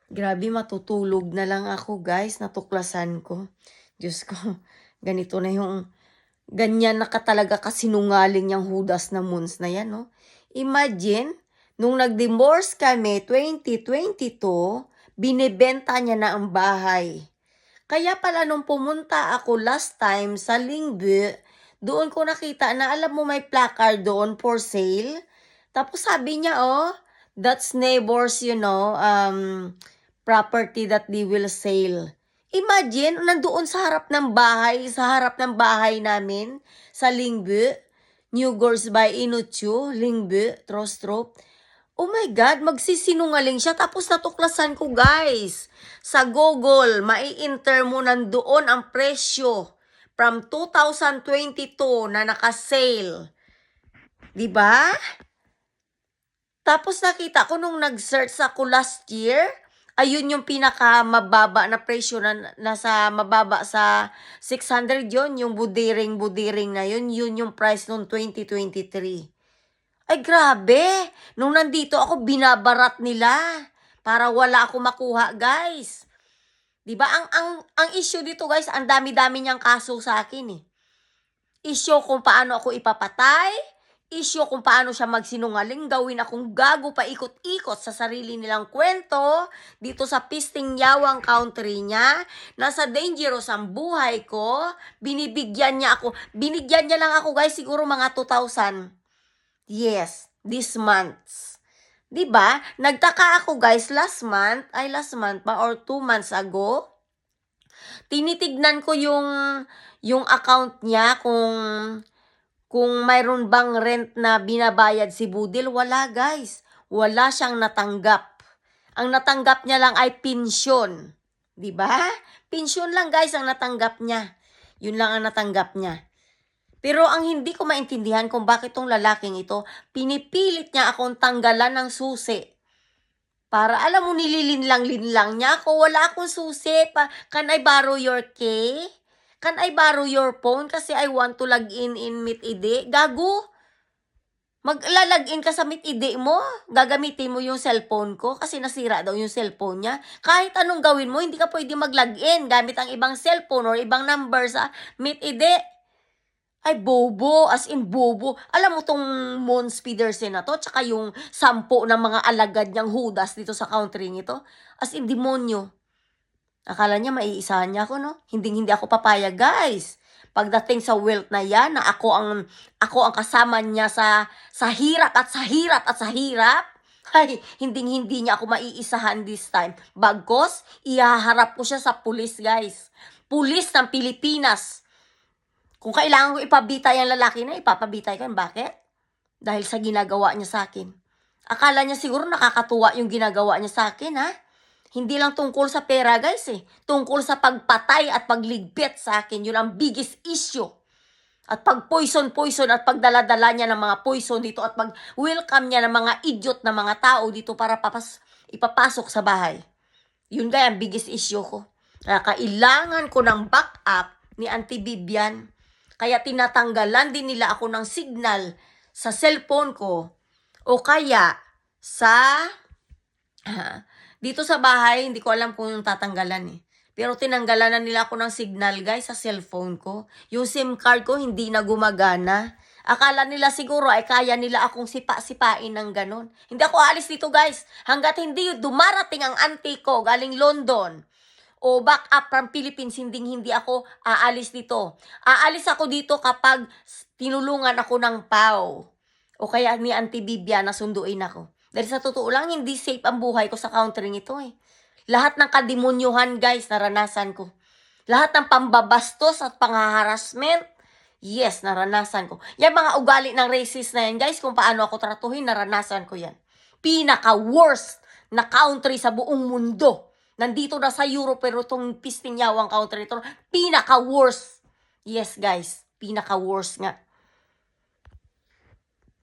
Grabe, matutulog na lang ako guys, natuklasan ko. Diyos ko, ganito na yung, ganyan na ka talaga kasinungaling yung Judas na Mons na yan, no? Imagine, nung nag-divorce kami, 2022, binibenta niya na ang bahay. Kaya pala nung pumunta ako last time sa Lingbu, doon ko nakita na alam mo may placard doon for sale. Tapos sabi niya, oh, that's neighbors, property that they will sell. Imagine, nandoon sa harap ng bahay namin, sa Lingbu, New Girls by Inuchu, Lingbu, Trostrup. Oh my God, magsisinungaling siya. Tapos natuklasan ko, guys. Sa Google, mai-enter mo nandoon ang presyo from 2022 na naka-sale. Diba? Tapos nakita ko nung nag-search ako last year, ayun yung pinaka-mababa na presyo na nasa mababa sa 600 yon, yung budiring na yun yung price nung 2023. Ay grabe, nung nandito ako binabarat nila para wala ako makuha, guys. 'Di ba? Ang issue dito, guys, ang dami-dami niyang kaso sa akin eh. Issue kung paano ako ipapatay, issue kung paano siya magsinungaling, gawin akong gago paikot-ikot sa sarili nilang kwento dito sa Pisting Yawang country niya. Nasa dangerous ang buhay ko, binigyan niya lang ako, guys, siguro mga 2,000. Yes, this month. 'Di ba? Nagtaka ako, guys, last month ba or 2 months ago, tinitignan ko yung account niya kung mayroon bang rent na binabayad si Budil. Wala, guys. Wala siyang natanggap. Ang natanggap niya lang ay pensyon. 'Di ba? Pensyon lang, guys, ang natanggap niya. Yun lang ang natanggap niya. Pero ang hindi ko maintindihan kung bakit tong lalaking ito, pinipilit niya akong tanggalan ng susi. Para alam mo, nililinlang-linlang niya ako. Wala akong susi. Can I borrow your key? Can I borrow your phone? Kasi I want to log in Meet ID. Gago. Maglalagin ka sa Meet ID mo. Gagamitin mo yung cellphone ko kasi nasira daw yung cellphone niya. Kahit anong gawin mo, hindi ka pwede mag-login gamit ang ibang cellphone or ibang number sa Meet ID. Ay, bobo. As in, bobo. Alam mo tong Mons Pedersen na to, tsaka yung 10 ng mga alagad niyang Judas dito sa country nito. As in, demonyo. Akala niya maiisahan niya ako, no? Hindi ako papayag, guys. Pagdating sa wealth na yan, na ako ang kasama niya sa hirap at sa hirap, ay, hindi niya ako maiisahan this time. Bagkos, ihaharap ko siya sa pulis, guys. Pulis ng Pilipinas. Kung kailangan ko ipabitay ang lalaki na, ipapabitay ko. Bakit? Dahil sa ginagawa niya sa akin. Akala niya siguro nakakatuwa yung ginagawa niya sa akin, ha? Hindi lang tungkol sa pera, guys, eh. Tungkol sa pagpatay at pagligpit sa akin. Yun ang biggest issue. At pag-poison at pagdaladala niya ng mga poison dito at pag-welcome niya ng mga idiot na mga tao dito para ipapasok sa bahay. Yun kaya ang biggest issue ko. Kailangan ko ng backup ni Auntie Vivian. Kaya tinatanggalan din nila ako ng signal sa cellphone ko o kaya sa dito sa bahay, hindi ko alam kung yung tatanggalan eh. Pero tinanggalan na nila ako ng signal, guys, sa cellphone ko. Yung SIM card ko hindi na gumagana. Akala nila siguro ay kaya nila akong sipa-sipain ng ganon. Hindi ako aalis dito, guys. Hanggat hindi dumarating ang auntie ko galing London o back up from Philippines, hindi ako aalis dito. Aalis ako dito kapag tinulungan ako ng PAO. O kaya ni Auntie Vivian na sunduin ako. Dahil sa totoo lang, hindi safe ang buhay ko sa country nito eh. Lahat ng kademonyohan, guys, naranasan ko. Lahat ng pambabastos at panghaharasment, yes, naranasan ko. Yan mga ugali ng racist na yan, guys, kung paano ako tratuhin, naranasan ko yan. Pinaka-worst na country sa buong mundo. Nandito na sa Europe, pero itong Pisting Yawang country ito, pinaka-worst. Yes, guys, pinaka-worst nga.